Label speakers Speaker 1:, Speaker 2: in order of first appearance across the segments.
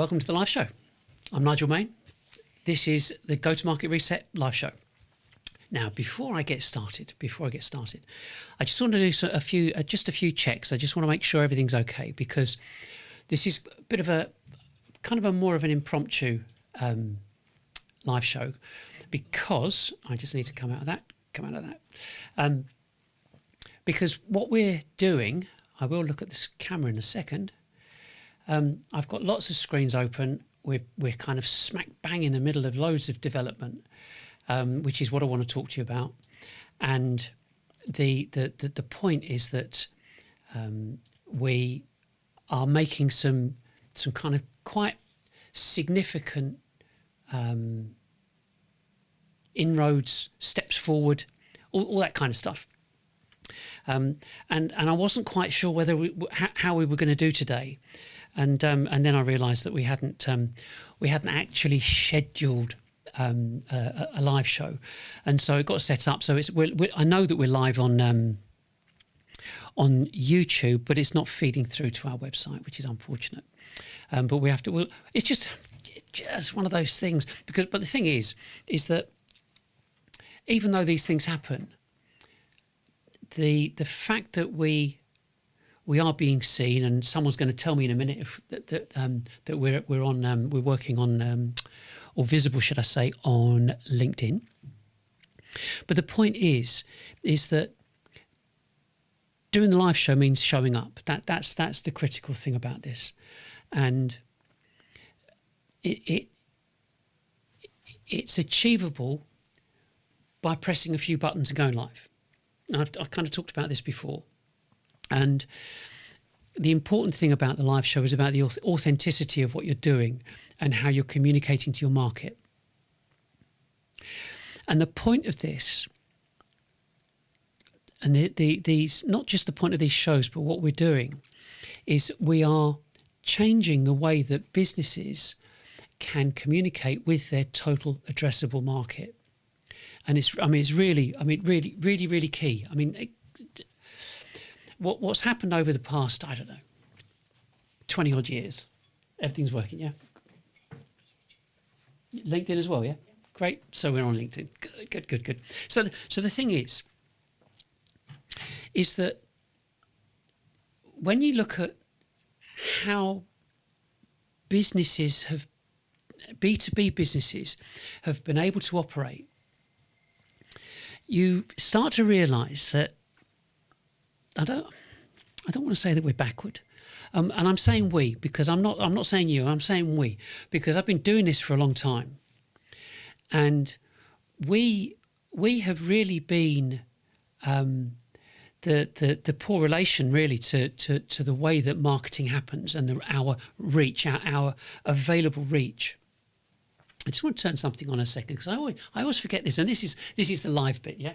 Speaker 1: Welcome to the live show. I'm Nigel Main. This is the Go-to-Market Reset live show. Now, before I get started, I just want to do a few checks. I just want to make sure everything's okay, because this is a bit of a kind of a more of an impromptu live show, because I just need to come out of that. Because what we're doing, I will look at this camera in a second. I've got lots of screens open. We're kind of smack bang in the middle of loads of development, which is what I want to talk to you about. And the point is that we are making some kind of quite significant inroads, steps forward, all that kind of stuff. And I wasn't quite sure whether how we were going to do today, and then I realised that we hadn't actually scheduled a live show, and so it got set up. So I know that we're live on YouTube, but it's not feeding through to our website, which is unfortunate. But we have to. Well, it's just one of those things. But the thing is that even though these things happen, the fact that we are being seen, and someone's going to tell me in a minute that we're working on or visible, should I say, on LinkedIn. But the point is that doing the live show means showing up. That's the critical thing about this, and it's achievable by pressing a few buttons and going live. And I've kind of talked about this before. And the important thing about the live show is about the authenticity of what you're doing and how you're communicating to your market. And the point of this, and these not just the point of these shows, but what we're doing is we are changing the way that businesses can communicate with their total addressable market. And it's really key. I mean, what's happened over the past, I don't know, 20 odd years, everything's working, yeah? LinkedIn as well, yeah? Great. So we're on LinkedIn. Good. So the thing is that when you look at how B2B businesses have been able to operate, you start to realise that I don't want to say that we're backward, and I'm saying we because I'm not saying you. I'm saying we, because I've been doing this for a long time, and we have really been the poor relation really to the way that marketing happens and our reach, our available reach. I just want to turn something on a second, because I always forget this, and this is the live bit, yeah.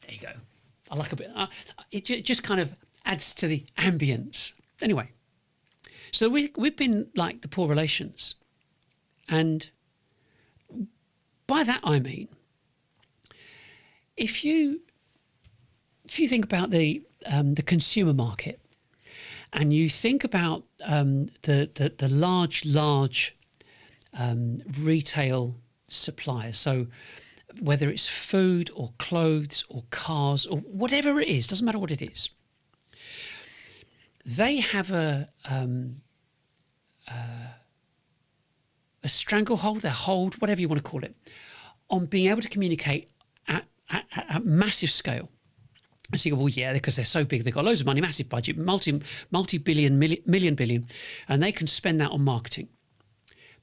Speaker 1: There you go. I like a bit. It just kind of adds to the ambience. Anyway, so we've been like the poor relations, and by that I mean, if you think about the consumer market, and you think about the large retail suppliers, so whether it's food or clothes or cars or whatever it is, doesn't matter what it is, they have a stranglehold, a hold, whatever you want to call it, on being able to communicate at massive scale. And so you go, well, yeah, because they're so big, they've got loads of money, massive budget, multi-billion, million billion, and they can spend that on marketing.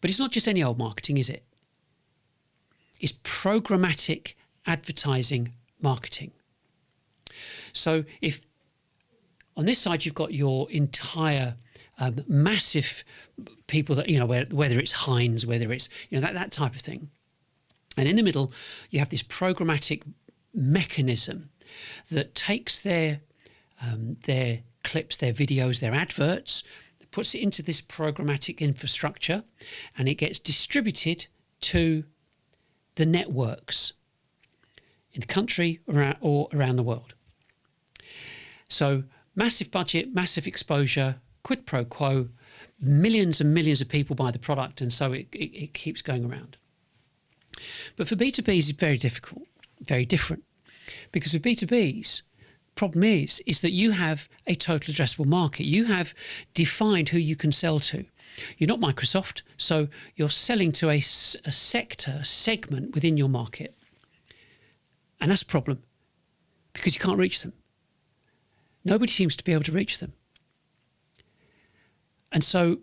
Speaker 1: But it's not just any old marketing, is it? It's programmatic advertising marketing. So if on this side you've got your entire massive people that, whether it's Heinz, whether it's, that type of thing. And in the middle, you have this programmatic mechanism that takes their clips, their videos, their adverts, puts it into this programmatic infrastructure, and it gets distributed to the networks. in the country or around the world. So massive budget, massive exposure, quid pro quo, millions and millions of people buy the product, and so it keeps going around. But for B2Bs, it's very difficult, very different. Because with B2Bs, problem is that you have a total addressable market. You have defined who you can sell to. You're not Microsoft, so you're selling to a sector, a segment within your market. And that's a problem, because you can't reach them. Nobody seems to be able to reach them. And so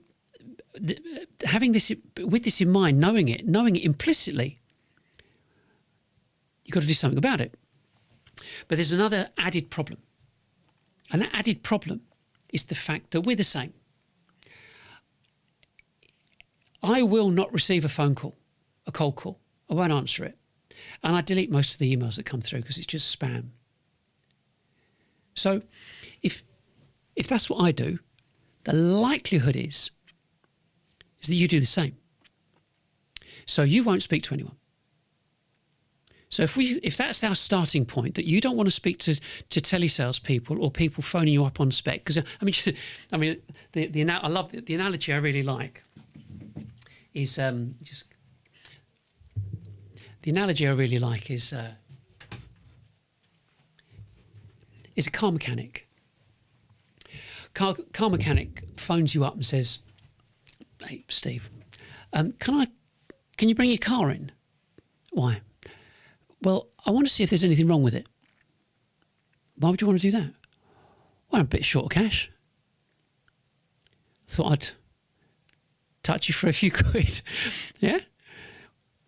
Speaker 1: having this, with this in mind, knowing it implicitly, you've got to do something about it. But there's another added problem. And that added problem is the fact that we're the same. I will not receive a phone call, a cold call. I won't answer it. And I delete most of the emails that come through because it's just spam. So if that's what I do, the likelihood is that you do the same. So you won't speak to anyone. So if that's our starting point, that you don't want to speak to telesales people or people phoning you up on spec, because I love the analogy I really like is a car mechanic. Car mechanic phones you up and says, "Hey, Steve, can you bring your car in?" "Why?" "Well, I want to see if there's anything wrong with it." "Why would you want to do that?" "Well, I'm a bit short of cash. Thought I'd touch you for a few quid." Yeah?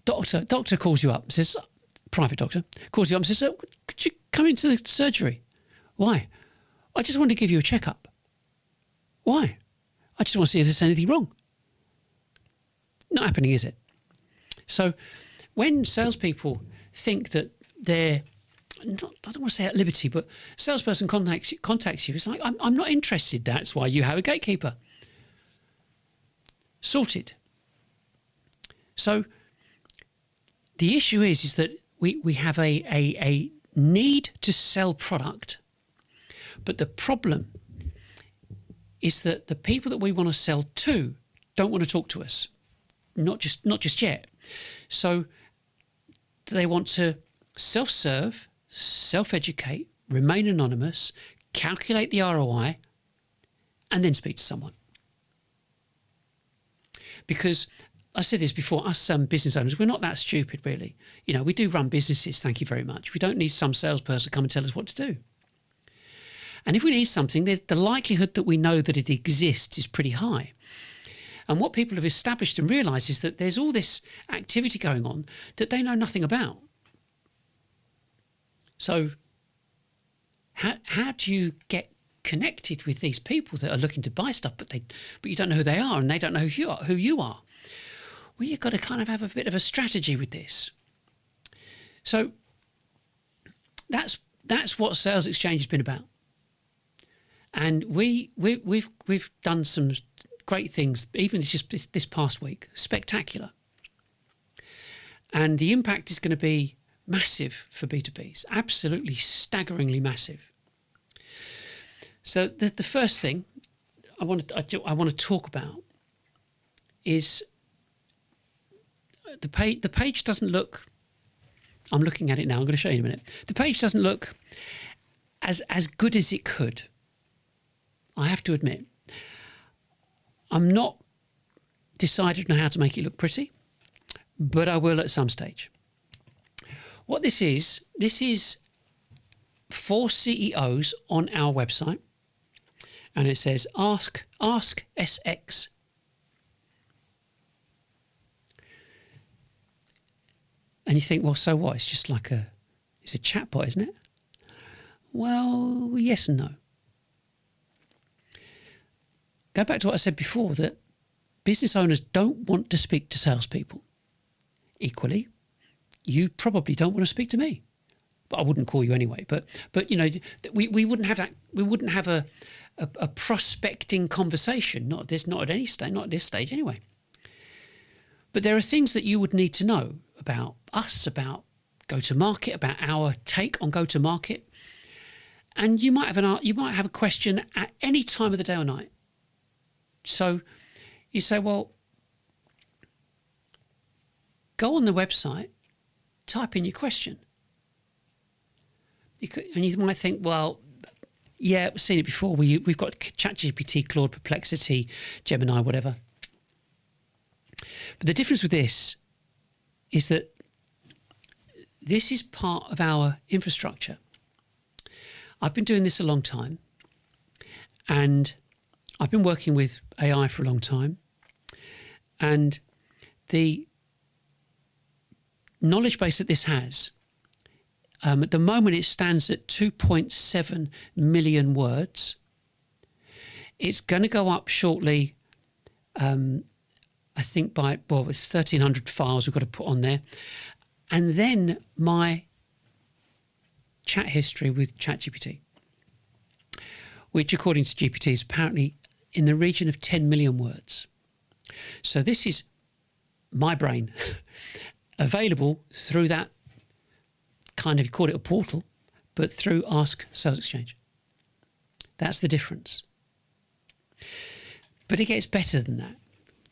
Speaker 1: Doctor calls you up, says, private doctor, calls you up and says, "Could you come into the surgery?" "Why?" "I just wanted to give you a checkup." "Why?" "I just want to see if there's anything wrong." Not happening, is it? So when salespeople think that they're not, I don't want to say at liberty, but a salesperson contacts you, it's like, I'm not interested. That's why you have a gatekeeper. Sorted. So the issue is that we have a need to sell product, but the problem is that the people that we want to sell to don't want to talk to us. Not just yet. So they want to self-serve, self-educate, remain anonymous, calculate the ROI, and then speak to someone. Because I said this before, us business owners, we're not that stupid, really. You know, we do run businesses, thank you very much. We don't need some salesperson to come and tell us what to do. And if we need something, the likelihood that we know that it exists is pretty high. And what people have established and realised is that there's all this activity going on that they know nothing about. So how do you get connected with these people that are looking to buy stuff, but you don't know who they are and they don't know who you are? Well, you've got to kind of have a bit of a strategy with this. So that's what Sales Exchange has been about. And we've done some great things, even this past week, spectacular. And the impact is going to be massive for B2Bs, absolutely staggeringly massive. So the first thing I want to talk about is the page doesn't look. I'm looking at it now. I'm going to show you in a minute. The page doesn't look as good as it could. I have to admit, I'm not decided on how to make it look pretty, but I will at some stage. What this is for CEOs on our website, and it says Ask SX. And you think, well, so what? It's just like it's a chatbot, isn't it? Well, yes and no. Go back to what I said before, that business owners don't want to speak to salespeople. Equally, you probably don't want to speak to me, but I wouldn't call you anyway. But you know, we wouldn't have that. We wouldn't have a prospecting conversation. Not at any stage. Not at this stage anyway. But there are things that you would need to know about us, about go-to-market, about our take on go-to-market. And you might have a question at any time of the day or night. So you say, well, go on the website, type in your question. And you might think, well, yeah, we've seen it before. We've got ChatGPT, Claude, Perplexity, Gemini, whatever. But the difference with this is that this is part of our infrastructure. I've been doing this a long time, and I've been working with AI for a long time, and the knowledge base that this has, at the moment it stands at 2.7 million words. It's going to go up shortly, I think it's 1,300 files we've got to put on there. And then my chat history with ChatGPT, which according to GPT is apparently in the region of 10 million words. So this is my brain available through that kind of, you call it a portal, but through Ask Sales Exchange. That's the difference. But it gets better than that,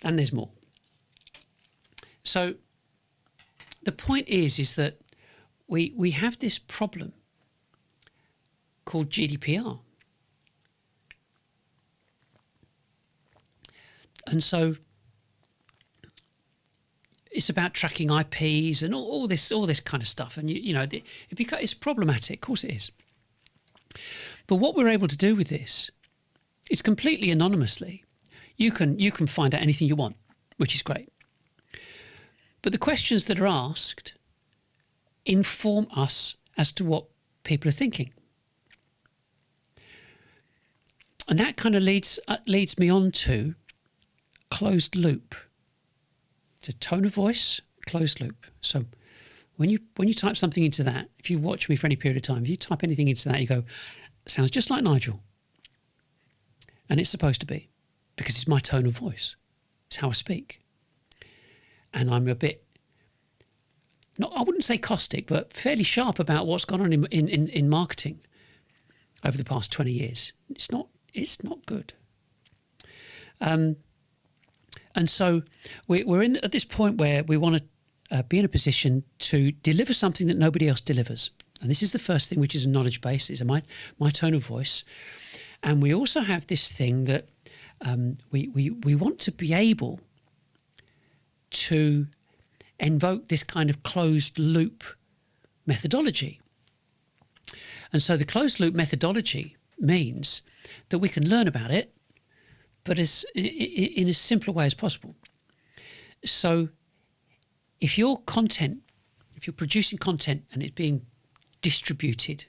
Speaker 1: and there's more. So the point is that we have this problem called GDPR. And so it's about tracking IPs and all this kind of stuff. And it's problematic. Of course it is. But what we're able to do with this is completely anonymously. You can find out anything you want, which is great. But the questions that are asked inform us as to what people are thinking. And that kind of leads me on to closed loop. It's a tone of voice, closed loop. So when you type something into that, if you watch me for any period of time, if you type anything into that, you go, sounds just like Nigel. And it's supposed to be, because it's my tone of voice. It's how I speak. And I'm a bit, I wouldn't say caustic, but fairly sharp about what's gone on in marketing over the past 20 years. It's not good. And so we're at this point where we want to be in a position to deliver something that nobody else delivers. And this is the first thing, which is a knowledge base, is my tone of voice. And we also have this thing that we want to be able to invoke this kind of closed loop methodology. And so the closed loop methodology means that we can learn about it, but in as simple a way as possible. So if you're producing content and it's being distributed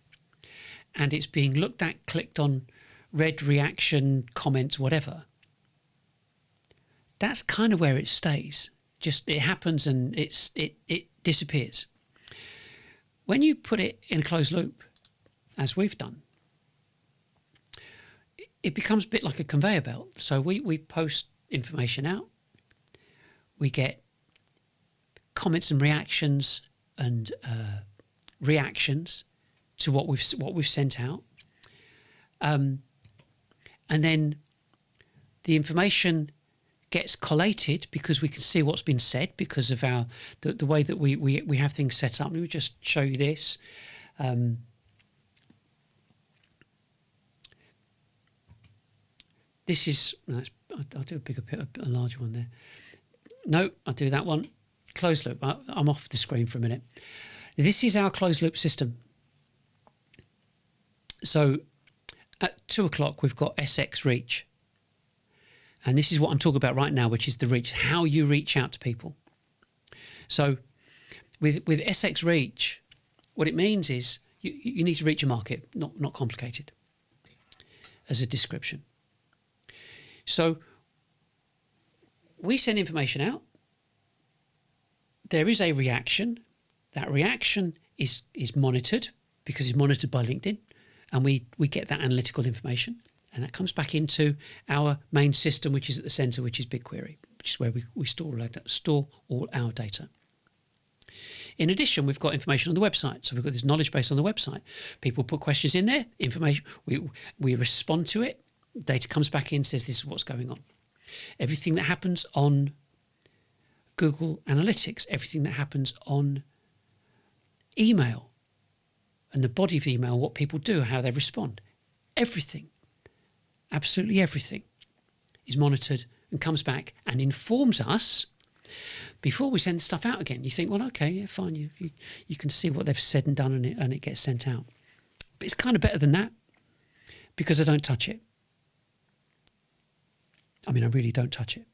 Speaker 1: and it's being looked at, clicked on, read, reaction, comments, whatever, that's kind of where it stays. Just it happens and it disappears. When you put it in a closed loop, as we've done, it becomes a bit like a conveyor belt. So we post information out, we get comments and reactions and reactions to what we've sent out, and then the information gets collated because we can see what's been said because of the way that we have things set up. Let me just show you this. This is, I'll do a larger one there. No, I'll do that one. Closed loop. I'm off the screen for a minute. This is our closed loop system. So at 2 o'clock, we've got SX Reach. And this is what I'm talking about right now, which is the reach, how you reach out to people. So with SX Reach, what it means is you need to reach a market, not complicated, as a description. So we send information out. There is a reaction. That reaction is monitored because it's monitored by LinkedIn. And we get that analytical information. And that comes back into our main system, which is at the center, which is BigQuery, which is where we store all our data. In addition, we've got information on the website. So we've got this knowledge base on the website. People put questions in there, information, we respond to it. Data comes back in, says this is what's going on. Everything that happens on Google Analytics, everything that happens on email and the body of the email, what people do, how they respond, everything, absolutely everything is monitored and comes back and informs us before we send stuff out again. You think, well, okay, yeah, fine, you can see what they've said and done, and it gets sent out. But it's kind of better than that because I don't touch it. I mean, I really don't touch it.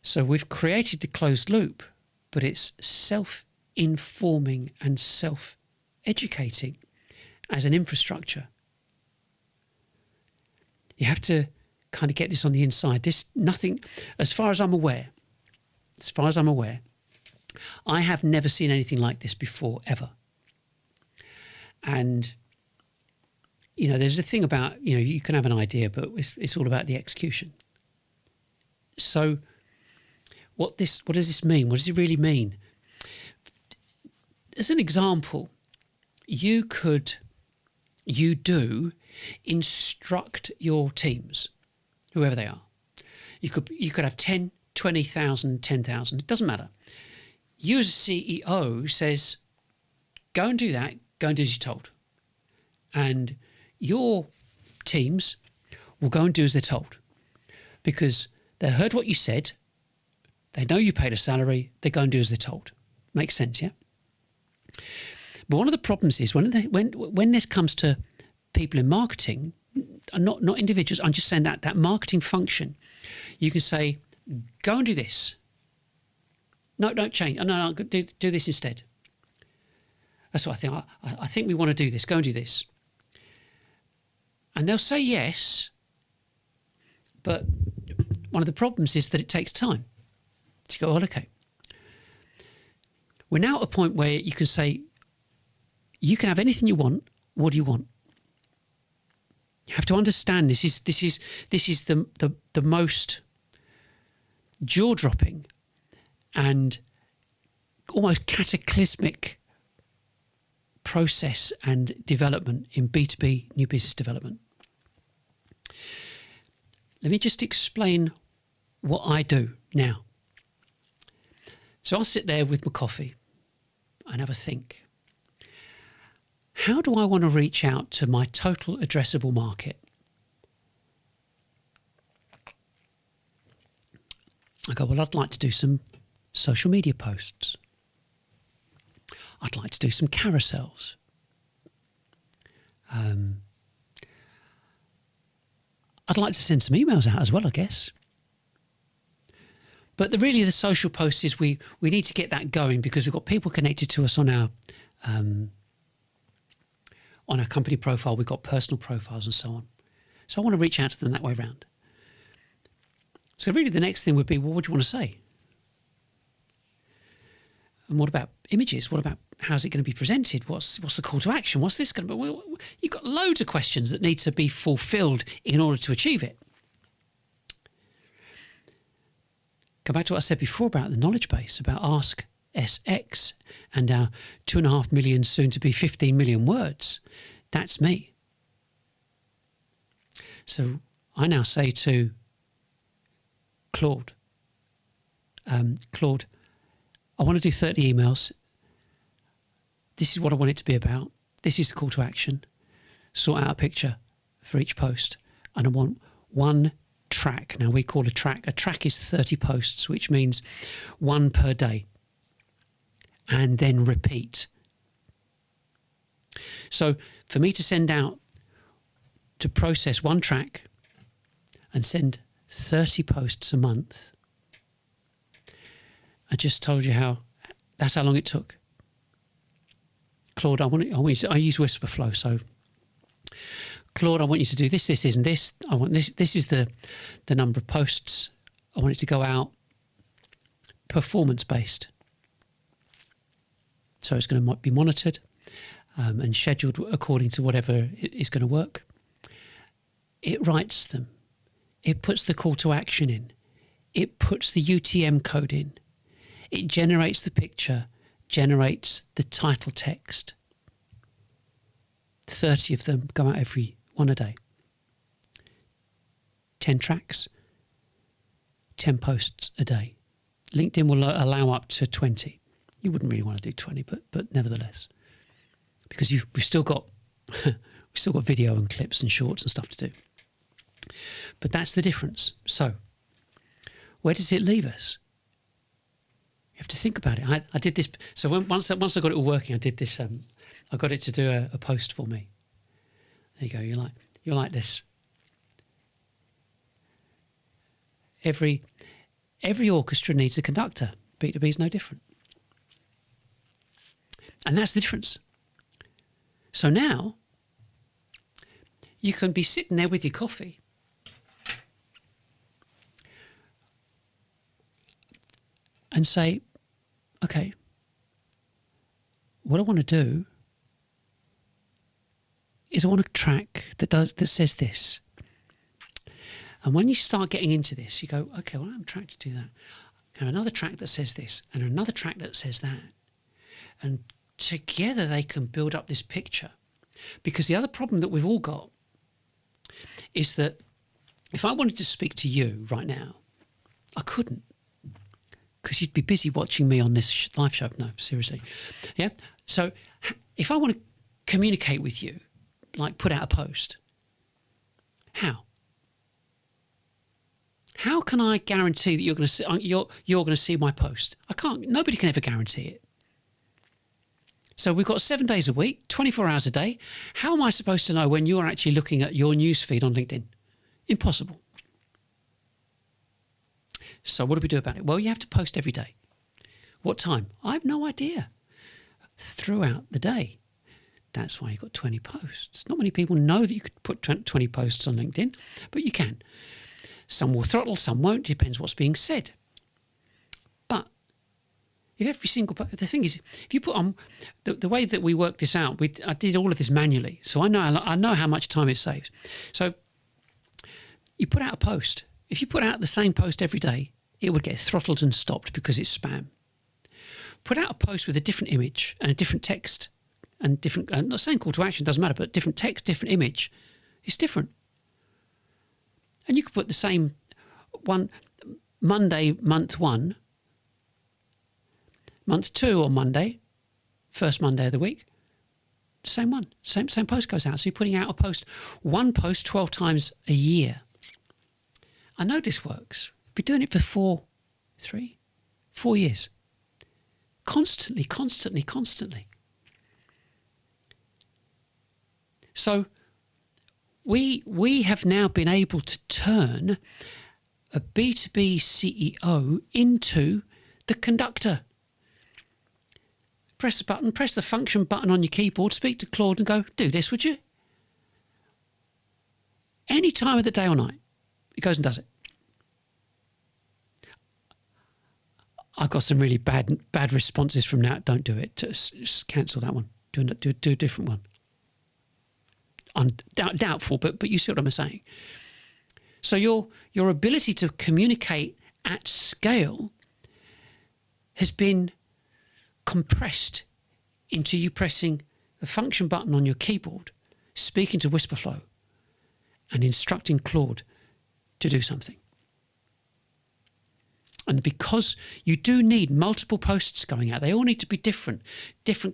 Speaker 1: So we've created the closed loop, but it's self-informing and self-educating as an infrastructure. You have to kind of get this on the inside. This, nothing, as far as I'm aware, I have never seen anything like this before, ever. And you know, there's a thing about, you know, you can have an idea, but it's all about the execution. So what does this mean? What does it really mean? As an example, you do instruct your teams, whoever they are. You could have 10, 20,000, 10,000, it doesn't matter. You as a CEO says, go and do that, go and do as you're told. And your teams will go and do as they're told because they heard what you said, they know you paid a salary, they go and do as they're told. Makes sense, yeah? But one of the problems is when this comes to people in marketing, not individuals, I'm just saying that marketing function, you can say, go and do this. No, don't change. No, do this instead. That's what I think. I think we want to do this. Go and do this. And they'll say yes, but one of the problems is that it takes time to go, well, okay. We're now at a point where you can say, you can have anything you want. What do you want? You have to understand this is the most jaw-dropping and almost cataclysmic process and development in B2B new business development. Let me just explain what I do now. So I'll sit there with my coffee and have a think. How do I want to reach out to my total addressable market? I go, well, I'd like to do some social media posts. I'd like to do some carousels. I'd like to send some emails out as well, I guess. But really the social posts is we need to get that going because we've got people connected to us on our company profile. We've got personal profiles and so on. So I want to reach out to them that way round. So really the next thing would be, well, what do you want to say? And what about images? What about how's it going to be presented? What's the call to action? What's this going to be? Well, you've got loads of questions that need to be fulfilled in order to achieve it. Go back to what I said before about the knowledge base, about Ask SX and our 2.5 million, soon to be 15 million words. That's me. So I now say to Claude, Claude, I want to do 30 emails. This is what I want it to be about. This is the call to action. Sort out a picture for each post. And I want one track. Now we call a track. A track is 30 posts, which means one per day. And then repeat. So for me to send out, to process one track and send 30 posts a month, I just told you that's how long it took. Claude, I use Whisperflow, so Claude, I want you to do this, this, and this. I want this. This is the number of posts. I want it to go out performance-based. So it's going to be monitored and scheduled according to whatever is going to work. It writes them. It puts the call to action in. It puts the UTM code in. It generates the picture, generates the title text. 30 of them go out every one a day. 10 tracks, 10 posts a day. LinkedIn will allow up to 20. You wouldn't really want to do 20, but nevertheless, because we've still got video and clips and shorts and stuff to do. But that's the difference. So, where does it leave us? You have to think about it. I did this. So once I got it all working, I did this. I got it to do a post for me. There you go. You're like this. Every orchestra needs a conductor. B2B is no different. And that's the difference. So now you can be sitting there with your coffee and say, okay, what I want to do is I want a track that says this. And when you start getting into this, you go, okay, well, I'm trying to do that. I have another track that says this and another track that says that. And together they can build up this picture. Because the other problem that we've all got is that if I wanted to speak to you right now, I couldn't. Because you'd be busy watching me on this live show. No, seriously. Yeah? So if I want to communicate with you, like put out a post, how? How can I guarantee that you're going to see my post? I can't. Nobody can ever guarantee it. So we've got 7 days a week, 24 hours a day. How am I supposed to know when you're actually looking at your news feed on LinkedIn? Impossible. So what do we do about it? Well, you have to post every day. What time? I have no idea. Throughout the day. That's why you've got 20 posts. Not many people know that you could put 20 posts on LinkedIn, but you can. Some will throttle, some won't. Depends what's being said. But if every single... The thing is, if you put on... The way that we work this out, I did all of this manually, so I know how much time it saves. So you put out a post. If you put out the same post every day, it would get throttled and stopped because it's spam. Put out a post with a different image and a different text and different... I'm not saying call to action, doesn't matter, but different text, different image. It's different. And you could put the same one Monday, month 1, month 2 on Monday, first Monday of the week, same one, same post goes out. So you're putting out one post 12 times a year. I know this works. I've been doing it for 4 years. Constantly. So we have now been able to turn a B2B CEO into the conductor. Press the button, press the function button on your keyboard, speak to Claude and go, do this, would you? Any time of the day or night, it goes and does it. I got some really bad responses from that. Don't do it. Just cancel that one. Do a different one. Doubtful, but you see what I'm saying. So your ability to communicate at scale has been compressed into you pressing the function button on your keyboard, speaking to Whisperflow, and instructing Claude to do something. And because you do need multiple posts going out, they all need to be different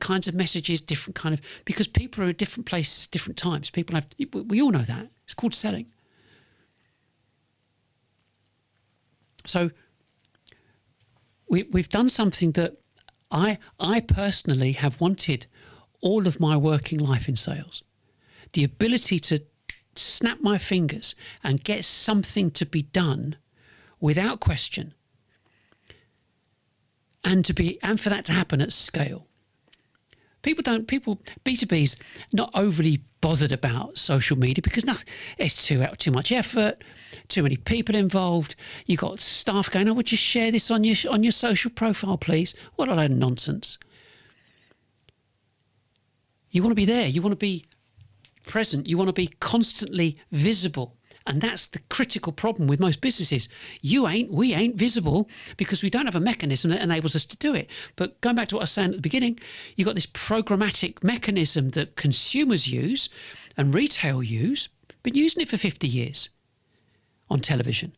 Speaker 1: kinds of messages, because people are at different places, different times. We all know that. It's called selling. So we've done something that I personally have wanted all of my working life in sales. The ability to snap my fingers and get something to be done without question. And for that to happen at scale. B2B's not overly bothered about social media because it's too much effort, too many people involved. You've got staff going, would you share this on your social profile, please? What a load of nonsense. You want to be there. You want to be present. You want to be constantly visible And that's the critical problem with most businesses. We ain't visible because we don't have a mechanism that enables us to do it. But going back to what I was saying at the beginning, you've got this programmatic mechanism that consumers use and retail use, been using it for 50 years on television.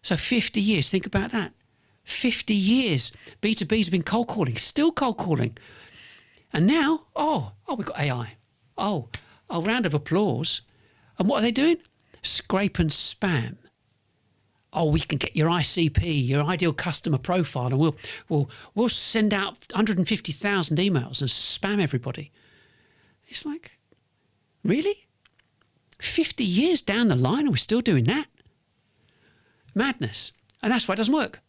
Speaker 1: So 50 years, think about that. 50 years, B2B's been cold calling, still cold calling. And now, we've got AI. Round of applause. And what are they doing? Scrape and spam. We can get your ICP, your ideal customer profile, and we'll send out 150,000 emails and spam everybody. It's like, really? 50 years down the line and we're still doing that? Madness. And that's why it doesn't work.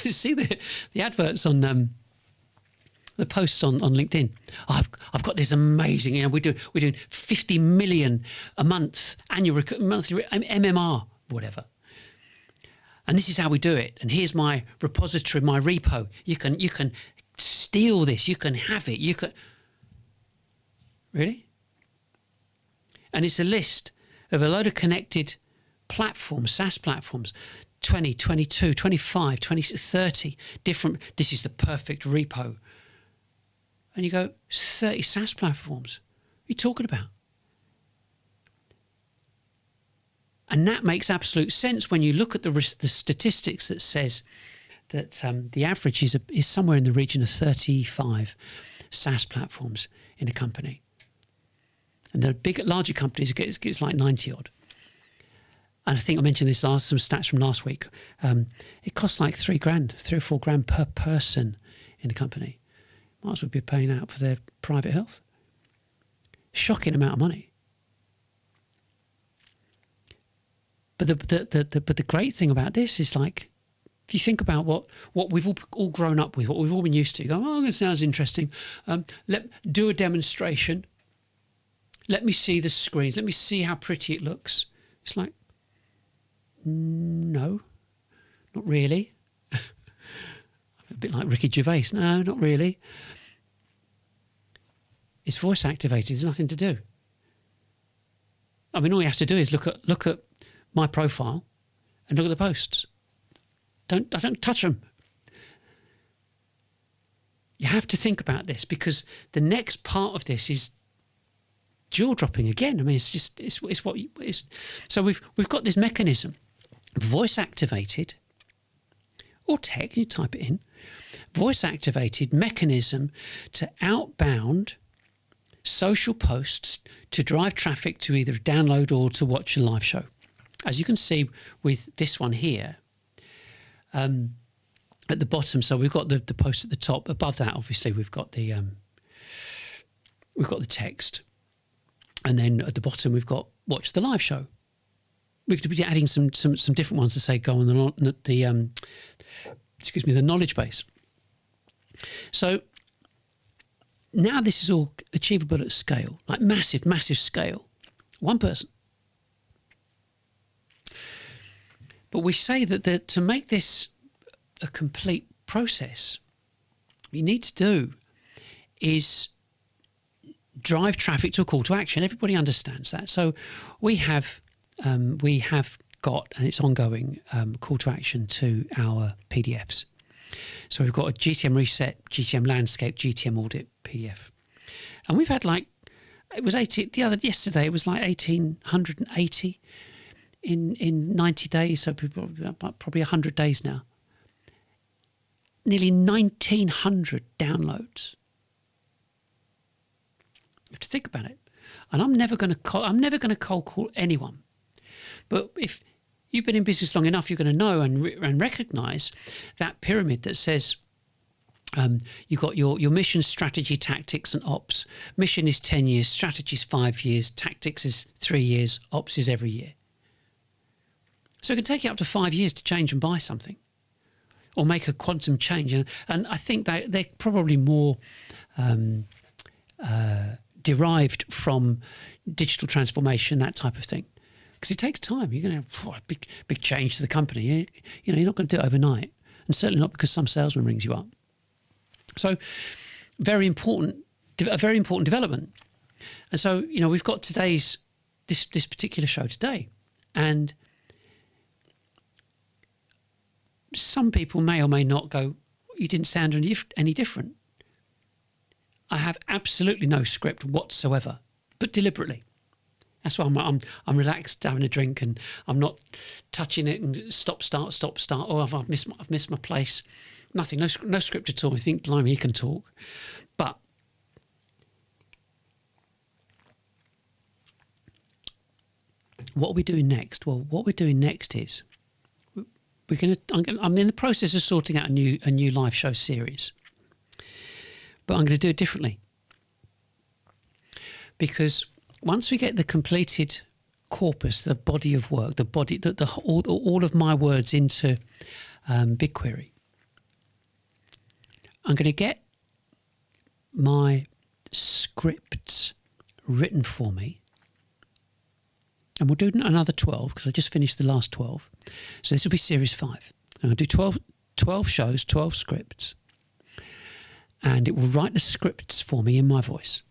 Speaker 1: See the adverts on the posts on LinkedIn. I've got this amazing, we're doing 50 million a month monthly MMR, whatever. And this is how we do it. And here's my repository, my repo. You can steal this. You can have it. You can. Really? And it's a list of a load of connected platforms, SaaS platforms, 20, 22, 25, 20, 30 different. This is the perfect repo. And you go, 30 SaaS platforms. What are you talking about? And that makes absolute sense when you look at the statistics that says that the average is somewhere in the region of 35 SaaS platforms in a company. And the larger companies, it's like 90 odd. And I think I mentioned this some stats from last week. It costs like $3 or $4 per person in the company. Might as well be paying out for their private health. Shocking amount of money. But the great thing about this is, like, if you think about what we've all grown up with, what we've all been used to, you go, that sounds interesting. Do a demonstration. Let me see the screens. Let me see how pretty it looks. It's like, no, not really. A bit like Ricky Gervais. No, not really. It's voice activated. There's nothing to do. I mean, all you have to do is look at my profile and look at the posts. I don't touch them. You have to think about this, because the next part of this is jaw dropping again. I mean, it's what it is. So we've got this mechanism, voice activated, or tech. You type it in, voice activated mechanism to outbound social posts to drive traffic to either download or to watch a live show. As you can see with this one here, at the bottom, so we've got the post at the top. Above that, obviously, we've got the text, and then at the bottom we've got watch the live show. We could be adding some different ones to say go on the knowledge base. So now this is all achievable at scale, like massive scale. One person. But we say that to make this a complete process, what you need to do is drive traffic to a call to action. Everybody understands that. So we have got, and it's ongoing, call to action to our PDFs. So we've got a GTM reset, GTM landscape, GTM audit PDF. And we've had yesterday it was like 1,880 in 90 days, so probably 100 days now. Nearly 1,900 downloads. You have to think about it. And I'm never going to cold call anyone. But if you've been in business long enough, you're going to know and recognise that pyramid that says you've got your mission, strategy, tactics, and ops. Mission is 10 years, strategy is 5 years, tactics is 3 years, ops is every year. So it can take you up to 5 years to change and buy something, or make a quantum change. And I think that they're probably more derived from digital transformation, that type of thing. Because it takes time. You're going to have a big change to the company. You're not going to do it overnight. And certainly not because some salesman rings you up. So a very important development. And so, you know, we've got today's, this particular show today. And some people may or may not go, you didn't sound any different. I have absolutely no script whatsoever, but deliberately. That's why I'm relaxed, having a drink, and I'm not touching it and stop, start. Oh, I've missed my place. Nothing, no script at all. I think, blimey, he can talk. But what are we doing next? Well, what we're doing next is I'm in the process of sorting out a new live show series, but I'm going to do it differently, because once we get the completed corpus, the body of work, all of my words into BigQuery, I'm going to get my scripts written for me. And we'll do another 12, because I just finished the last 12. So this will be series 5. And I'll do 12 shows, 12 scripts. And it will write the scripts for me in my voice.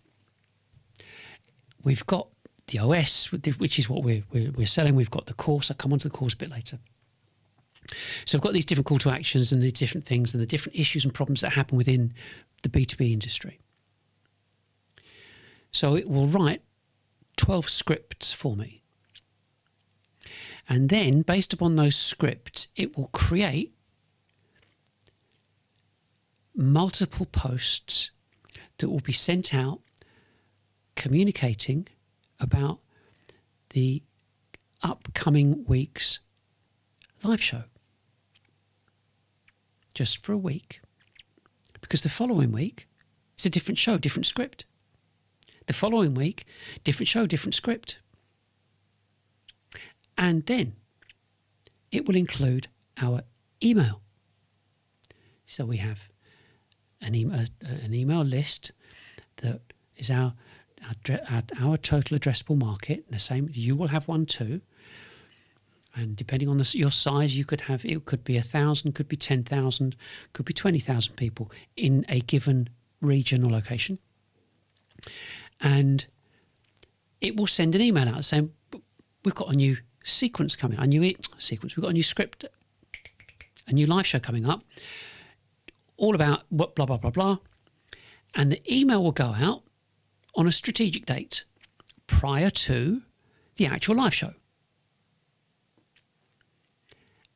Speaker 1: We've got the OS, which is what we're selling. We've got the course. I'll come on to the course a bit later. So I've got these different call to actions and the different things and the different issues and problems that happen within the B2B industry. So it will write 12 scripts for me. And then, based upon those scripts, it will create multiple posts that will be sent out communicating about the upcoming week's live show. Just for a week. Because the following week, it's a different show, different script. The following week, different show, different script. And then it will include our email. So we have an email list that is our total addressable market. The same, you will have one too. And depending on your size, you could have, it could be 1,000, could be 10,000, could be 20,000 people in a given region or location. And it will send an email out saying, we've got a new sequence coming, we've got a new script, a new live show coming up, all about what blah, blah, blah, blah. And the email will go out on a strategic date prior to the actual live show.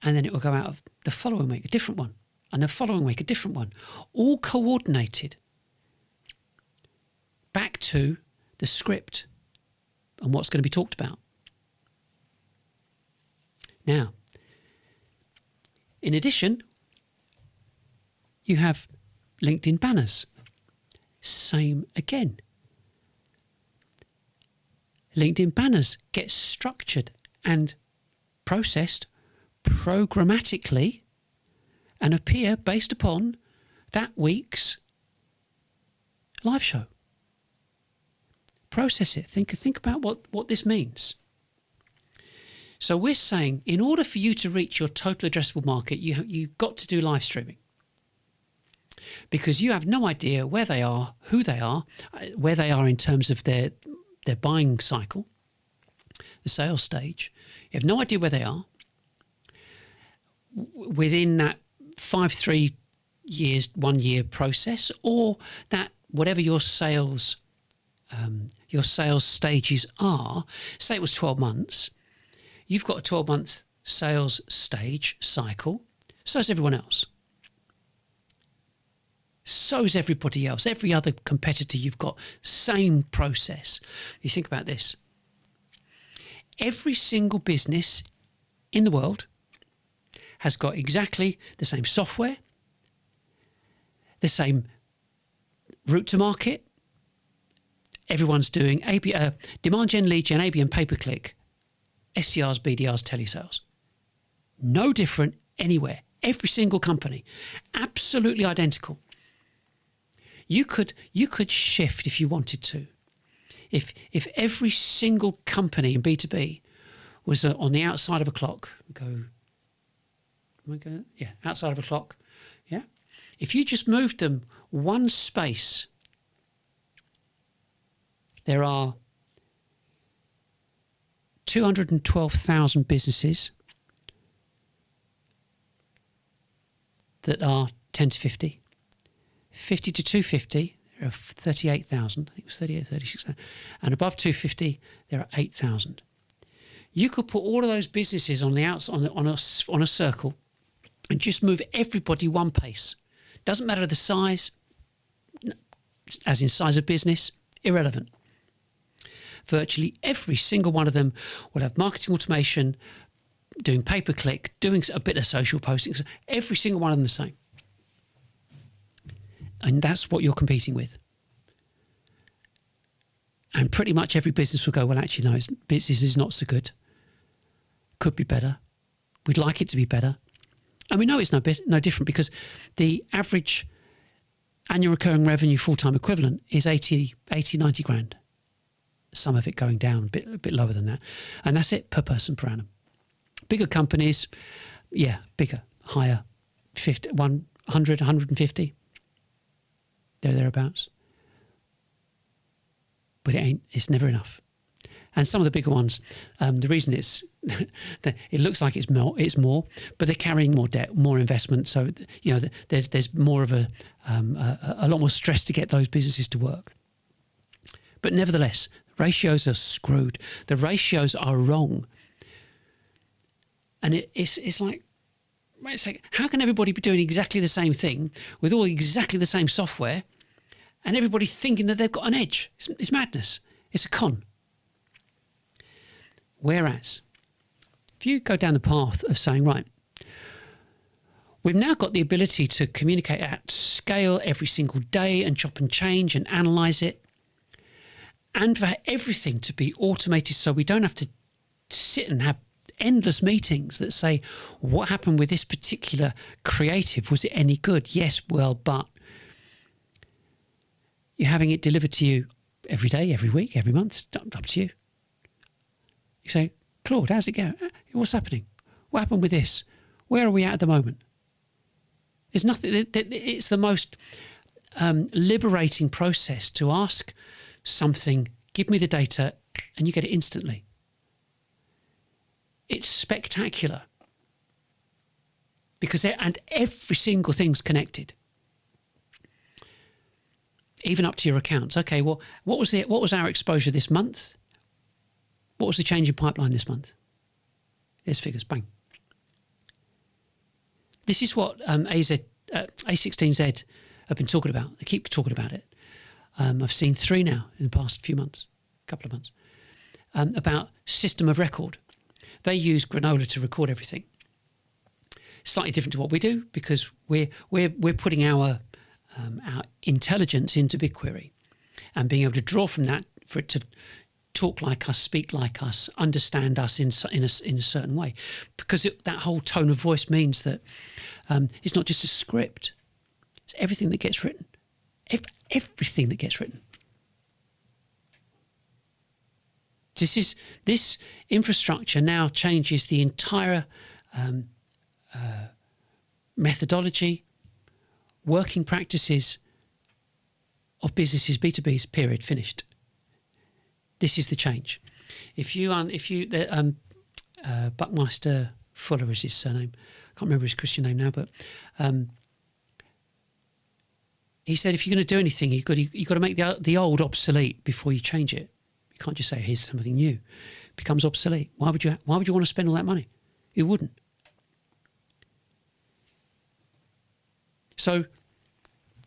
Speaker 1: And then it will go out of the following week, a different one, and the following week, a different one, all coordinated back to the script and what's going to be talked about. Now, in addition, you have LinkedIn banners. Same again. LinkedIn banners get structured and processed programmatically and appear based upon that week's live show. Process it. Think about what this means. So we're saying, in order for you to reach your total addressable market, you've got to do live streaming. Because you have no idea where they are, who they are, where they are in terms of their buying cycle, the sales stage. You have no idea where they are. Within that 5-3 years, 1 year process, or that whatever your sales stages are, say it was 12 months, you've got a 12-month sales stage cycle, so is everyone else. So is everybody else, every other competitor you've got, same process. You think about this. Every single business in the world has got exactly the same software, the same route to market. Everyone's doing demand gen, lead gen, ABM, pay-per-click, SDRs, BDRs, telesales. No different anywhere. Every single company, absolutely identical. You could shift if you wanted to. If every single company in B2B was on the outside of a clock, outside of a clock, yeah. If you just moved them one space there are 212,000 businesses that are 10 to 50. 50 to 250, there are 38,000. I think it was 38, 36,000. And above 250, there are 8,000. You could put all of those businesses on the outside, on a circle, and just move everybody one pace. Doesn't matter the size, as in size of business, irrelevant. Virtually every single one of them will have marketing automation, doing pay-per-click, doing a bit of social posting. Every single one of them the same. And that's what you're competing with. And pretty much every business will go, well, actually, no, business is not so good. Could be better. We'd like it to be better. And we know it's no different, because the average annual recurring revenue full-time equivalent is 80, 90 grand. Some of it going down a bit lower than that. And that's it per person per annum. Bigger companies, yeah, bigger, higher, 50, 100, 150. Thereabouts. But it's never enough. And some of the bigger ones, the reason it looks like it's more, but they're carrying more debt, more investment. So, you know, there's more of a lot more stress to get those businesses to work. But nevertheless, ratios are screwed. The ratios are wrong. And it's like, how can everybody be doing exactly the same thing with all exactly the same software, and everybody thinking that they've got an edge? It's madness. It's a con. Whereas, if you go down the path of saying, right, we've now got the ability to communicate at scale every single day and chop and change and analyse it, and for everything to be automated so we don't have to sit and have endless meetings that say, what happened with this particular creative? Was it any good? Yes, well, but you're having it delivered to you every day, every week, every month. Up to you. You say, Claude, how's it going? What's happening? What happened with this? Where are we at the moment? There's nothing. It's the most liberating process to ask something, give me the data, and you get it instantly. It's spectacular, because every single thing's connected, even up to your accounts. Okay, well, what was our exposure this month? What was the change in pipeline this month? There's figures, bang. This is what A16Z have been talking about. They keep talking about it. I've seen 3 now in the past few months, couple of months, about system of record. They use Granola to record everything. Slightly different to what we do, because we're putting our intelligence into BigQuery and being able to draw from that for it to talk like us, speak like us, understand us in a certain way. Because that whole tone of voice means that it's not just a script; it's everything that gets written. Everything that gets written. This infrastructure now changes the entire methodology, working practices of businesses, B2Bs, period, finished. This is the change. Buckmaster Fuller is his surname. I can't remember his Christian name now, but he said if you're going to do anything, you've got to make the old obsolete before you change it. You can't just say, here's something new. It becomes obsolete. Why would you want to spend all that money? You wouldn't. So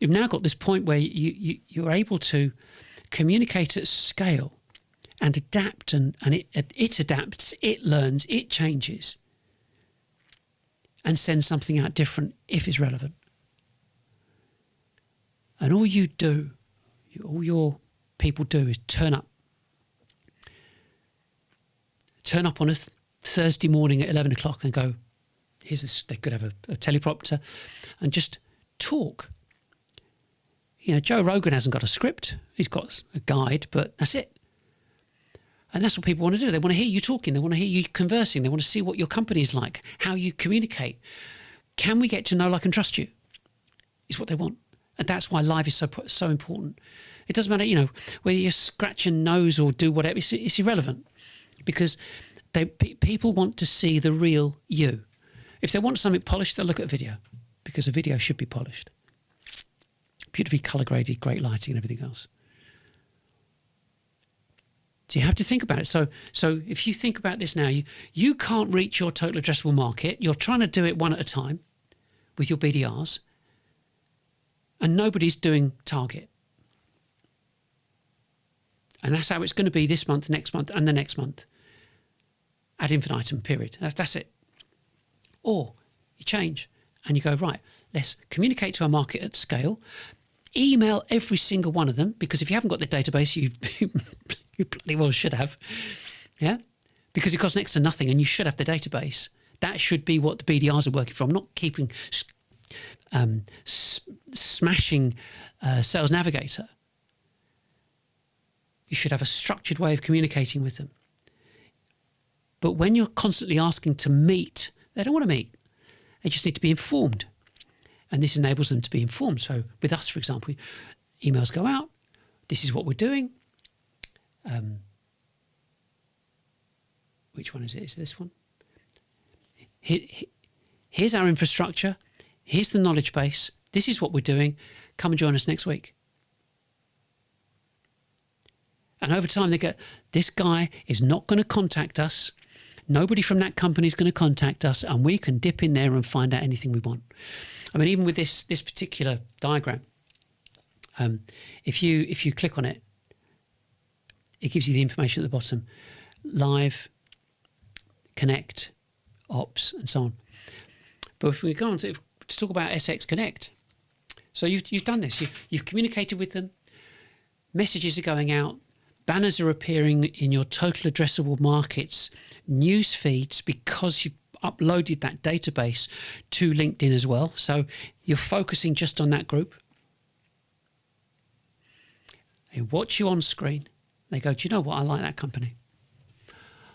Speaker 1: you've now got this point where you're able to communicate at scale and adapt, and it adapts, it learns, it changes, and sends something out different if it's relevant. And all you do, all your people do, is turn up on a Thursday morning at 11 o'clock and go, here's this. They could have a teleprompter and just talk. You know, Joe Rogan hasn't got a script. He's got a guide, but that's it. And that's what people want to do. They want to hear you talking. They want to hear you conversing. They want to see what your company is like, how you communicate. Can we get to know, like, and trust you? Is what they want. And that's why live is so important, It doesn't matter, whether you scratch your nose or do whatever. It's irrelevant, because people want to see the real you. If they want something polished, they'll look at a video, because a video should be polished. Beautifully colour graded, great lighting and everything else. So you have to think about it. So if you think about this now, you can't reach your total addressable market. You're trying to do it one at a time with your BDRs, and nobody's doing target. And that's how it's going to be this month, next month, and the next month. Ad infinitum, period. That's it. Or you change and you go, right, let's communicate to our market at scale, email every single one of them, because if you haven't got the database, you bloody well should have. Yeah? Because it costs next to nothing and you should have the database. That should be what the BDRs are working from, not keeping smashing Sales Navigator. You should have a structured way of communicating with them. But when you're constantly asking to meet, they don't want to meet. They just need to be informed. And this enables them to be informed. So with us, for example, emails go out. This is what we're doing. Which one is it? Is it this one? Here's our infrastructure. Here's the knowledge base. This is what we're doing. Come and join us next week. And over time they get, this guy is not going to contact us. Nobody from that company is going to contact us, and we can dip in there and find out anything we want. I mean, even with this particular diagram, if you click on it, it gives you the information at the bottom: live, connect, ops, and so on. But if we go on to talk about SX Connect, so you've done this. You've communicated with them. Messages are going out. Banners are appearing in your total addressable markets news feeds, because you've uploaded that database to LinkedIn as well. So you're focusing just on that group. They watch you on screen. They go, do you know what? I like that company.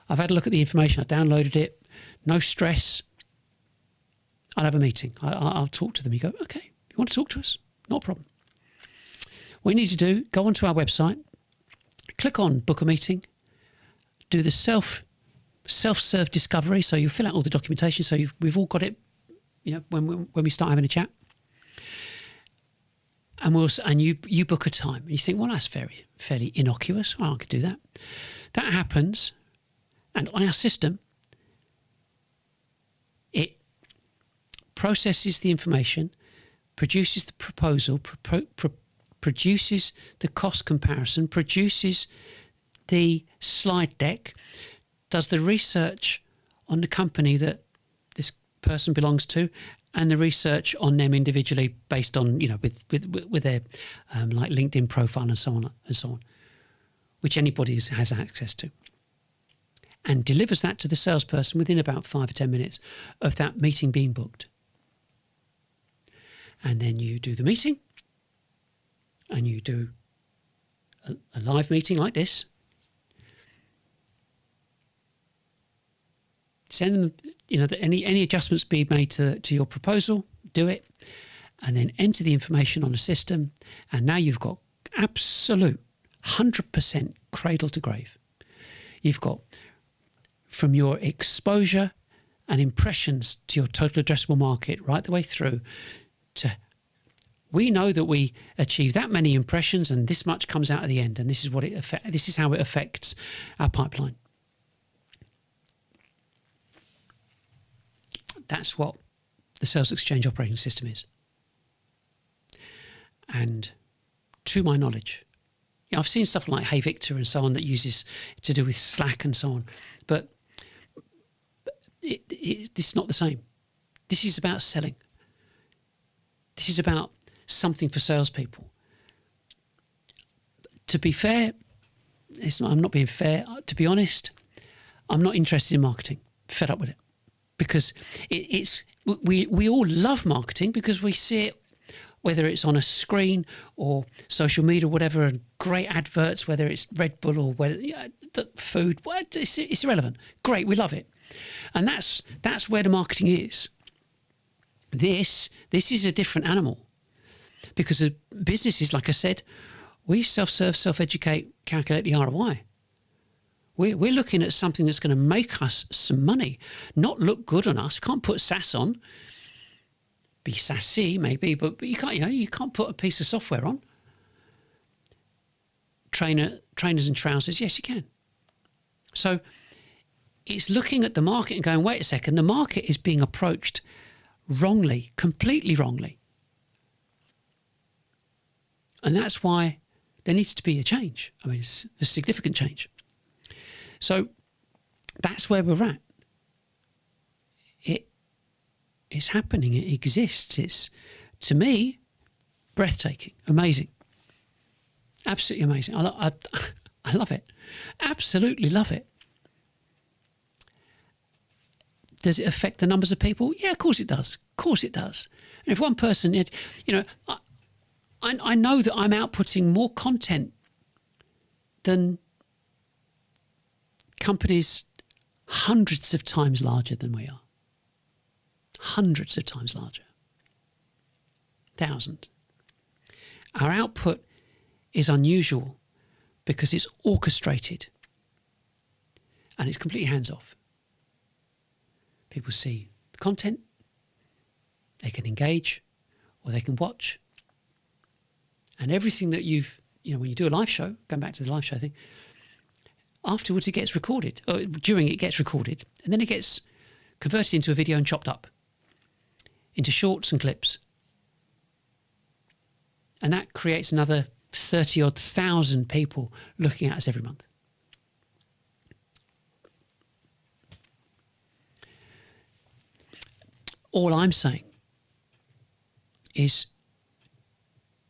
Speaker 1: I've had a look at the information. I downloaded it. No stress. I'll have a meeting. I'll talk to them. You go, okay, you want to talk to us? Not a problem. What you need to do, go onto our website, click on book a meeting, do the self-serve discovery. So you fill out all the documentation. So we've all got it, when we start having a chat. And you book a time. And you think, well, that's fairly innocuous. Well, I could do that. That happens. And on our system, it processes the information, produces the proposal, produces the cost comparison, produces the slide deck, does the research on the company that this person belongs to, and the research on them individually based on, with their like LinkedIn profile and so on, which anybody has access to, and delivers that to the salesperson within about 5 or 10 minutes of that meeting being booked. And then you do the meeting, and you do a live meeting like this. Send them, any adjustments be made to your proposal, do it, and then enter the information on a system. And now you've got absolute 100% cradle to grave. You've got, from your exposure and impressions to your total addressable market, right the way through to, we know that we achieve that many impressions and this much comes out at the end, and this is how it affects our pipeline. That's what the Sales Exchange operating system is. And to my knowledge, I've seen stuff like Hey Victor and so on that uses to do with Slack and so on, but it's not the same. This is about selling. This is about something for salespeople. To be fair, I'm not being fair. To be honest, I'm not interested in marketing. Fed up with it. Because we all love marketing because we see it, whether it's on a screen or social media or whatever, and great adverts, whether it's Red Bull or whether food, it's irrelevant. Great, we love it. And that's where the marketing is. This is a different animal, because businesses, like I said, We self-serve, self-educate, calculate the ROI. We're looking at something that's going to make us some money, not look good on us. We can't put SaaS on. Be sassy maybe, but you can't. You can't put a piece of software on. Trainers in trousers, yes, you can. So it's looking at the market and going, wait a second, the market is being approached wrongly, completely wrongly. And that's why there needs to be a change. I mean, it's a significant change. So that's where we're at. It's happening. It exists. It's, to me, breathtaking, amazing, absolutely amazing. I love it. Absolutely love it. Does it affect the numbers of people? Yeah, of course it does. Of course it does. And if one person, I know that I'm outputting more content than companies hundreds of times larger than we are. Hundreds of times larger. Thousands. Our output is unusual because it's orchestrated and it's completely hands-off. People see the content, they can engage, or they can watch. And everything that when you do a live show, going back to the live show thing, afterwards it gets recorded, or during it gets recorded, and then it gets converted into a video and chopped up into shorts and clips. And that creates another 30-odd thousand people looking at us every month. All I'm saying is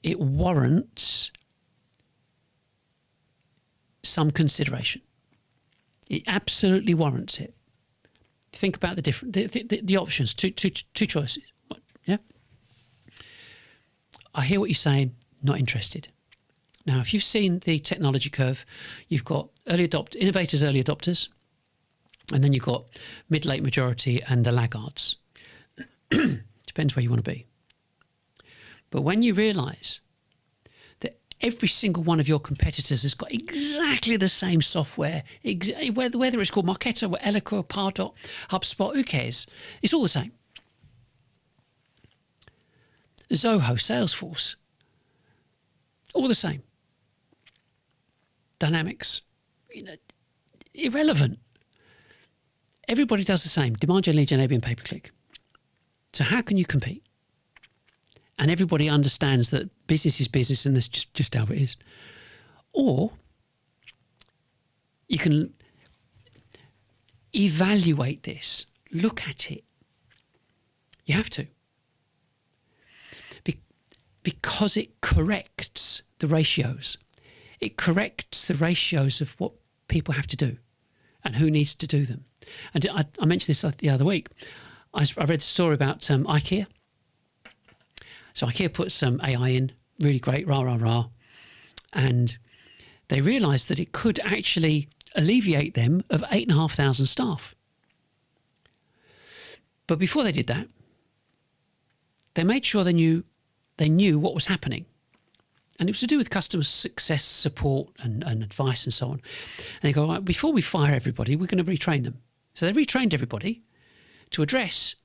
Speaker 1: it warrants some consideration. It absolutely warrants it. Think about the options, two choices. Yeah. I hear what you're saying, not interested. Now, if you've seen the technology curve, you've got innovators, early adopters, and then you've got mid-late majority and the laggards. Depends where you want to be. But when you realise that every single one of your competitors has got exactly the same software, whether it's called Marketo, or Eloqua, Pardot, HubSpot, who cares? It's all the same. Zoho, Salesforce, all the same. Dynamics, irrelevant. Everybody does the same. Demand gen, lead gen, AB, and pay-per-click. So how can you compete? And everybody understands that business is business and that's just how it is. Or you can evaluate this, look at it. You have to. Because it corrects the ratios. It corrects the ratios of what people have to do and who needs to do them. And I mentioned this the other week. I read the story about IKEA. So IKEA put some AI in, really great, rah, rah, rah. And they realised that it could actually alleviate them of 8,500 staff. But before they did that, they made sure they knew what was happening. And it was to do with customer success support and advice and so on. And they go, right, before we fire everybody, we're going to retrain them. So they retrained everybody to address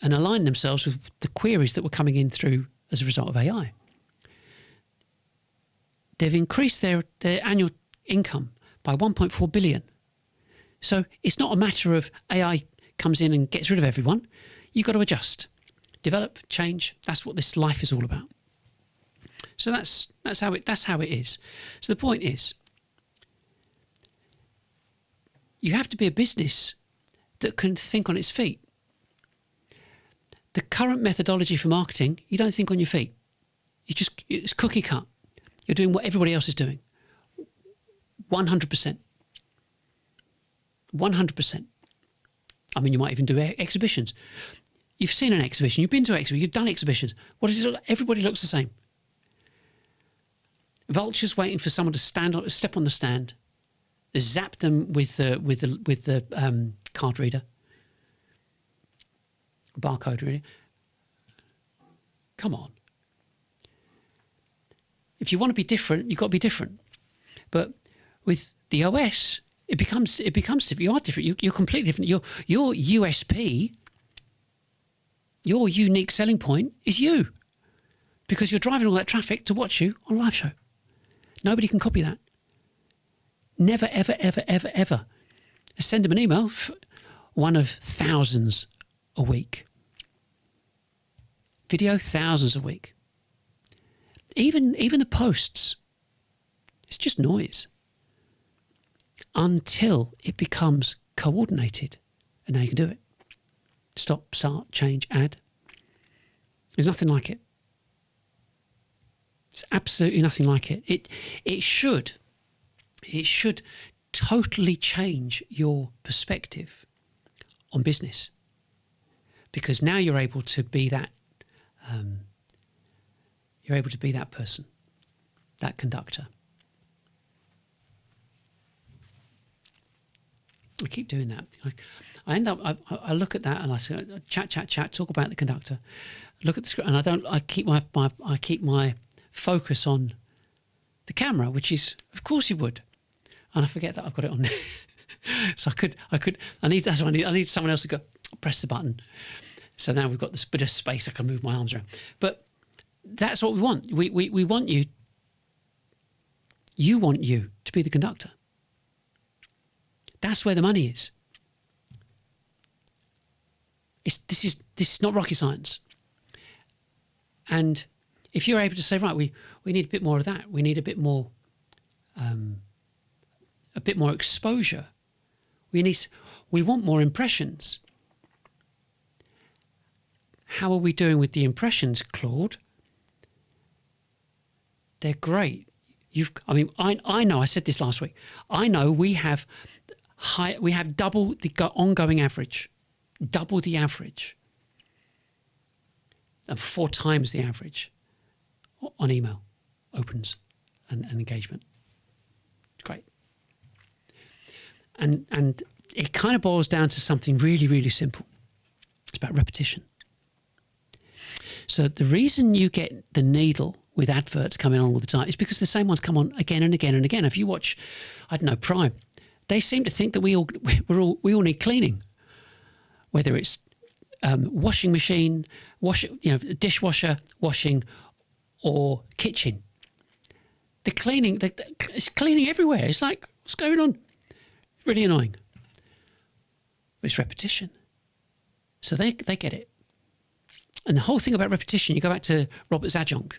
Speaker 1: and align themselves with the queries that were coming in through as a result of AI. They've increased their annual income by 1.4 billion. So it's not a matter of AI comes in and gets rid of everyone. You've got to adjust, develop, change. That's what this life is all about. So that's how it is. So the point is, you have to be a business that can think on its feet. The current methodology for marketing, you don't think on your feet. It's cookie cut. You're doing what everybody else is doing. 100%. 100%. I mean, you might even do exhibitions. You've seen an exhibition. You've been to an exhibition. You've done exhibitions. What does it look like? Everybody looks the same. Vultures waiting for someone to step on the stand, zap them with the card reader, barcode reader. Come on. If you want to be different, you've got to be different. But with the OS, it becomes different. You are different. You're completely different. Your USP, your unique selling point is you, because you're driving all that traffic to watch you on a live show. Nobody can copy that. Never, ever, ever, ever, ever. Send them an email, one of thousands a week. Video, thousands a week. Even the posts, it's just noise until it becomes coordinated, and now you can do it. Stop, start, change, add. There's nothing like it. It's absolutely nothing like it. It should totally change your perspective on business, because now you're able to be that. You're able to be that person, that conductor. I keep doing that. I end up. I look at that and I say, chat. Talk about the conductor. Look at the script, and I keep my focus on the camera, which is, of course, you would. And I forget that I've got it on. So I need someone else to go press the button. So now we've got this bit of space. I can move my arms around. But that's what we want. We want you. You want you to be the conductor. That's where the money is. This is not rocket science. And if you're able to say, right, we need a bit more of that. We need a bit more exposure. We want more impressions. How are we doing with the impressions, Claude? They're great. I know. I said this last week. I know we have double the ongoing average, double the average, and 4 times the average on email opens and engagement. It's great. And it kind of boils down to something really, really simple. It's about repetition. So the reason you get the needle with adverts coming on all the time is because the same ones come on again and again and again. If you watch, I don't know, Prime, they seem to think that we all need cleaning, whether it's washing machine, dishwasher, washing, or kitchen. The cleaning, it's cleaning everywhere. It's like, what's going on? Really annoying. But it's repetition. So they get it. And the whole thing about repetition, you go back to Robert Zajonc,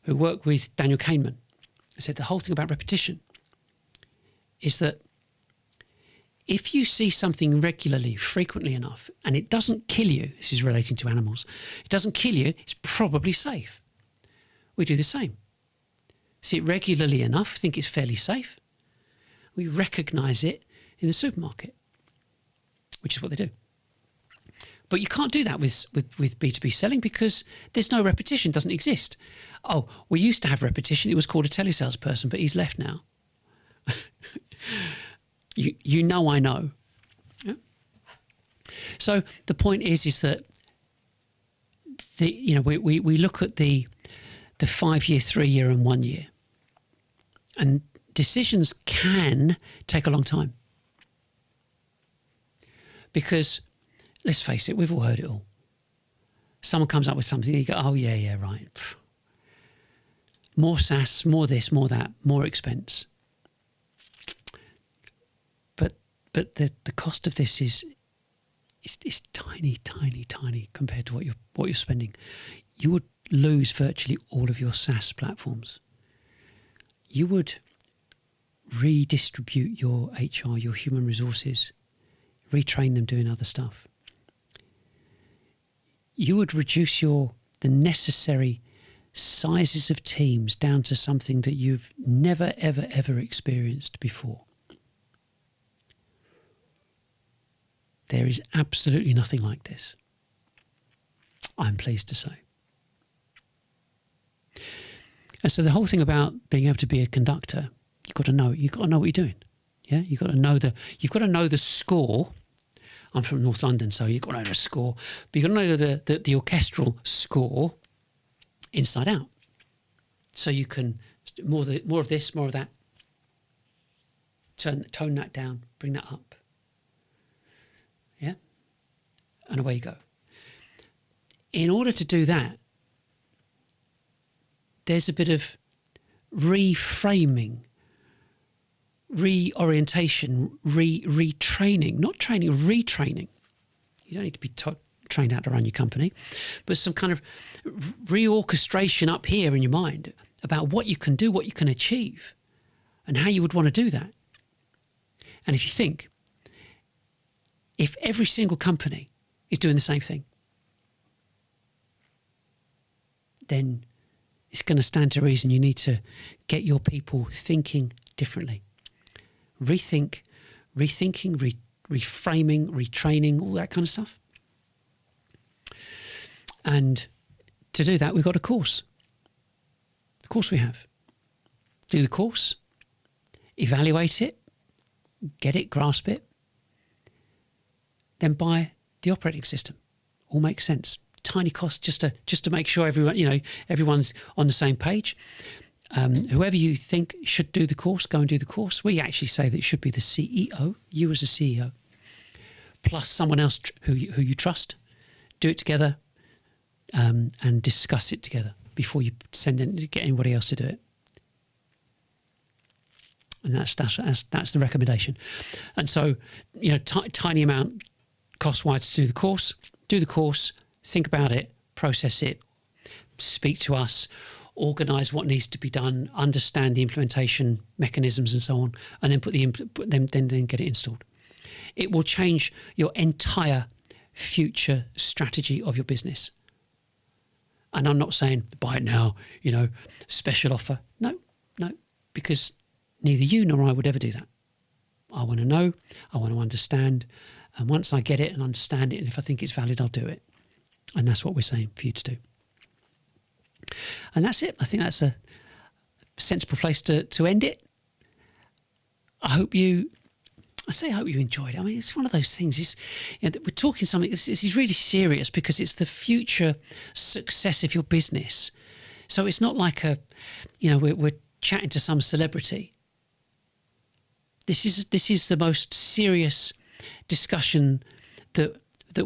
Speaker 1: who worked with Daniel Kahneman. I said the whole thing about repetition is that if you see something regularly, frequently enough, and it doesn't kill you, this is relating to animals, it doesn't kill you, it's probably safe. We do the same. See it regularly enough, think it's fairly safe. We recognise it in the supermarket, which is what they do. But you can't do that with B2B selling because there's no repetition, doesn't exist. Oh, we used to have repetition. It was called a telesalesperson, but he's left now. You know I know. Yeah? So the point is that we look at the 5-year, 3-year and 1 year. And decisions can take a long time. Because let's face it, we've all heard it all. Someone comes up with something, you go, oh, yeah, right. Pfft. More SaaS, more this, more that, more expense. But the cost of this is tiny, tiny, tiny compared to what you're spending. You would lose virtually all of your SaaS platforms. You would redistribute your HR, your human resources, retrain them doing other stuff. You would reduce the necessary sizes of teams down to something that you've never, ever, ever experienced before. There is absolutely nothing like this, I'm pleased to say. And so the whole thing about being able to be a conductor, you've got to know what you're doing. Yeah, you've got to know the score. I'm from North London, so you've got to know the score. But you've got to know the orchestral score inside out. So you can more of this, more of that. Tone that down, bring that up. Yeah, and away you go. In order to do that, there's a bit of reframing, reorientation, retraining, not training, retraining. You don't need to be trained how to run your company, but some kind of reorchestration up here in your mind about what you can do, what you can achieve, and how you would want to do that. And if you think, if every single company is doing the same thing, then it's going to stand to reason you need to get your people thinking differently. Rethinking, reframing, retraining, all that kind of stuff. And to do that, we've got a course. The course we have. Do the course, evaluate it, get it, grasp it, then buy the operating system. All makes sense. Tiny cost just to make sure everyone's on the same page. Whoever you think should do the course, go and do the course. We actually say that it should be the CEO, you as a CEO, plus someone else who you trust. Do it together and discuss it together before you get anybody else to do it. And that's the recommendation. And so, tiny amount cost-wise to do the course. Do the course, think about it, process it, speak to us, organise what needs to be done, understand the implementation mechanisms and so on, and then then get it installed. It will change your entire future strategy of your business. And I'm not saying buy it now, special offer. No, because neither you nor I would ever do that. I want to know, I want to understand, and once I get it and understand it, and if I think it's valid, I'll do it. And that's what we're saying for you to do. And that's it. I think that's a sensible place to end it. I hope you enjoyed it. I mean, it's one of those things. We're talking something. This is really serious because it's the future success of your business. So it's not like we're chatting to some celebrity. This is the most serious discussion that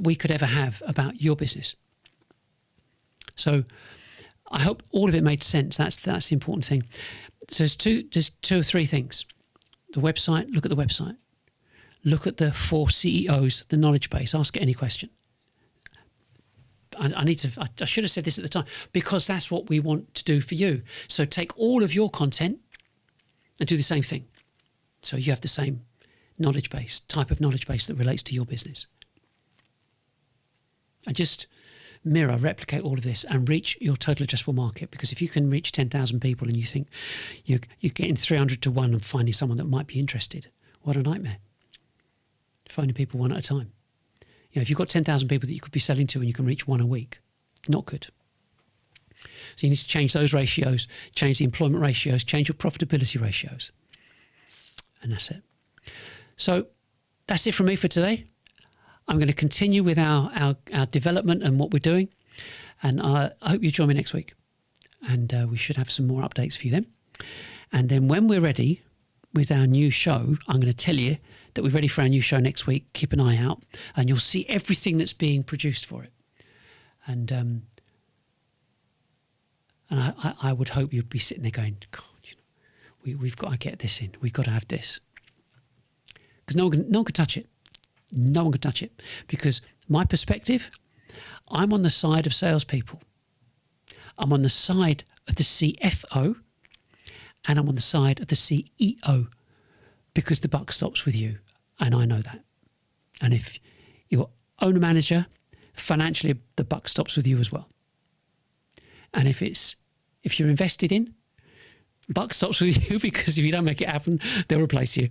Speaker 1: we could ever have about your business. So I hope all of it made sense. That's the important thing. So there's two or three things. The website, look at the website. Look at for CEOs, the knowledge base. Ask it any question. I should have said this at the time, because that's what we want to do for you. So take all of your content and do the same thing. So you have the same knowledge base, type of knowledge base that relates to your business. And just replicate all of this and reach your total addressable market. Because if you can reach 10,000 people and you think you're getting 300 to 1 and finding someone that might be interested, what a nightmare. Finding people one at a time. If you've got 10,000 people that you could be selling to and you can reach one a week, not good. So you need to change those ratios, change the employment ratios, change your profitability ratios. And that's it. So that's it from me for today. I'm going to continue with our development and what we're doing. And I hope you join me next week. And we should have some more updates for you then. And then when we're ready with our new show, I'm going to tell you that we're ready for our new show next week. Keep an eye out and you'll see everything that's being produced for it. And I would hope you'd be sitting there going, God, we've got to get this in. We've got to have this. Because no one can touch it. No one can touch it. Because my perspective, I'm on the side of salespeople. I'm on the side of the CFO. And I'm on the side of the CEO. Because the buck stops with you. And I know that. And if you're owner manager, financially the buck stops with you as well. And if you're invested in, buck stops with you, because if you don't make it happen, they'll replace you.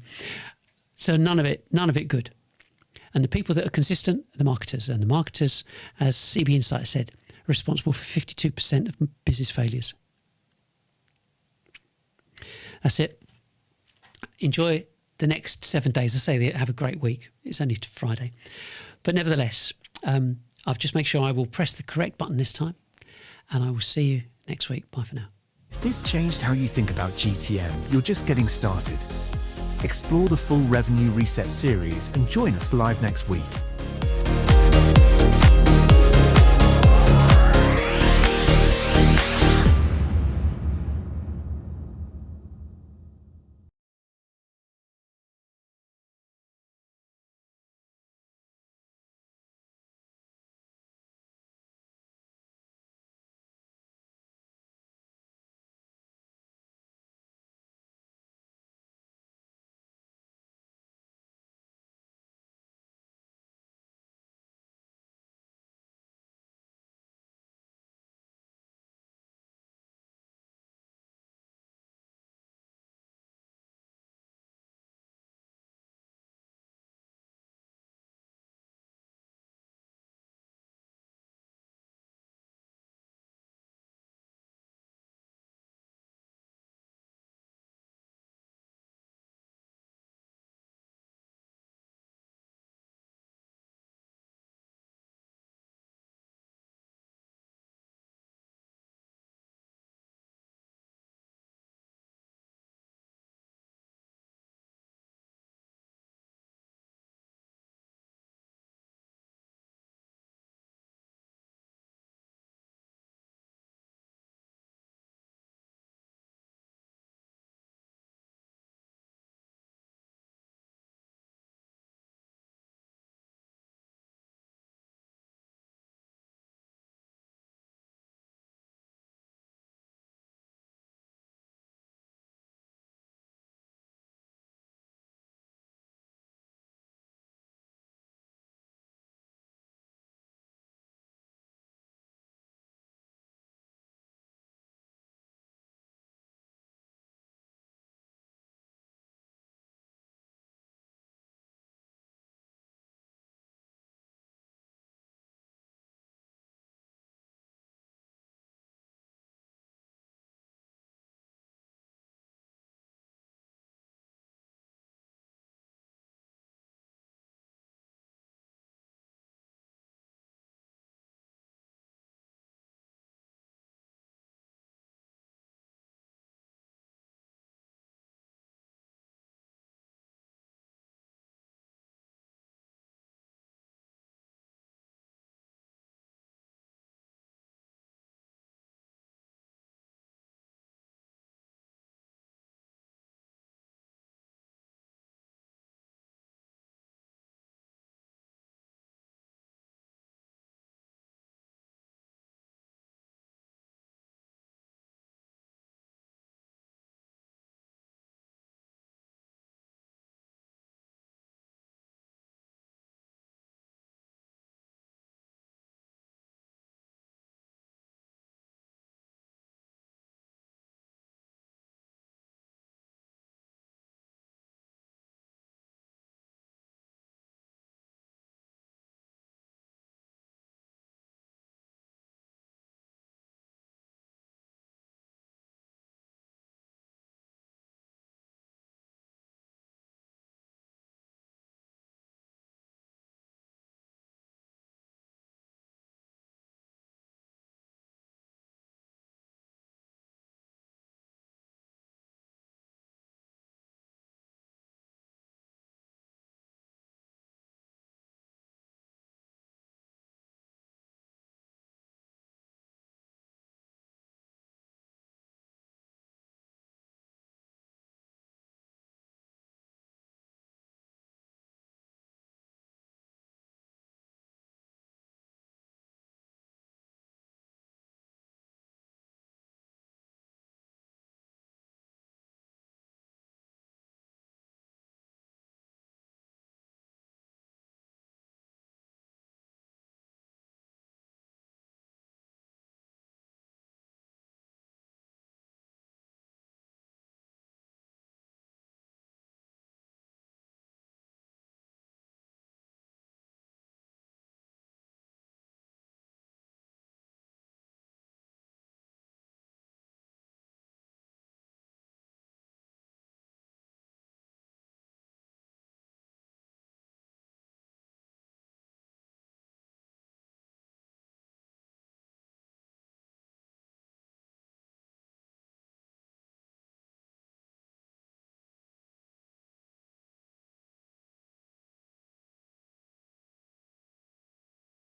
Speaker 1: So none of it good. And the people that are consistent are the marketers. And the marketers, as CB Insight said, are responsible for 52% of business failures. That's it. Enjoy the next 7 days. I say have a great week. It's only Friday. But nevertheless, I'll just make sure I will press the correct button this time. And I will see you next week. Bye for now.
Speaker 2: If this changed how you think about GTM, you're just getting started. Explore the full Revenue Reset series and join us live next week.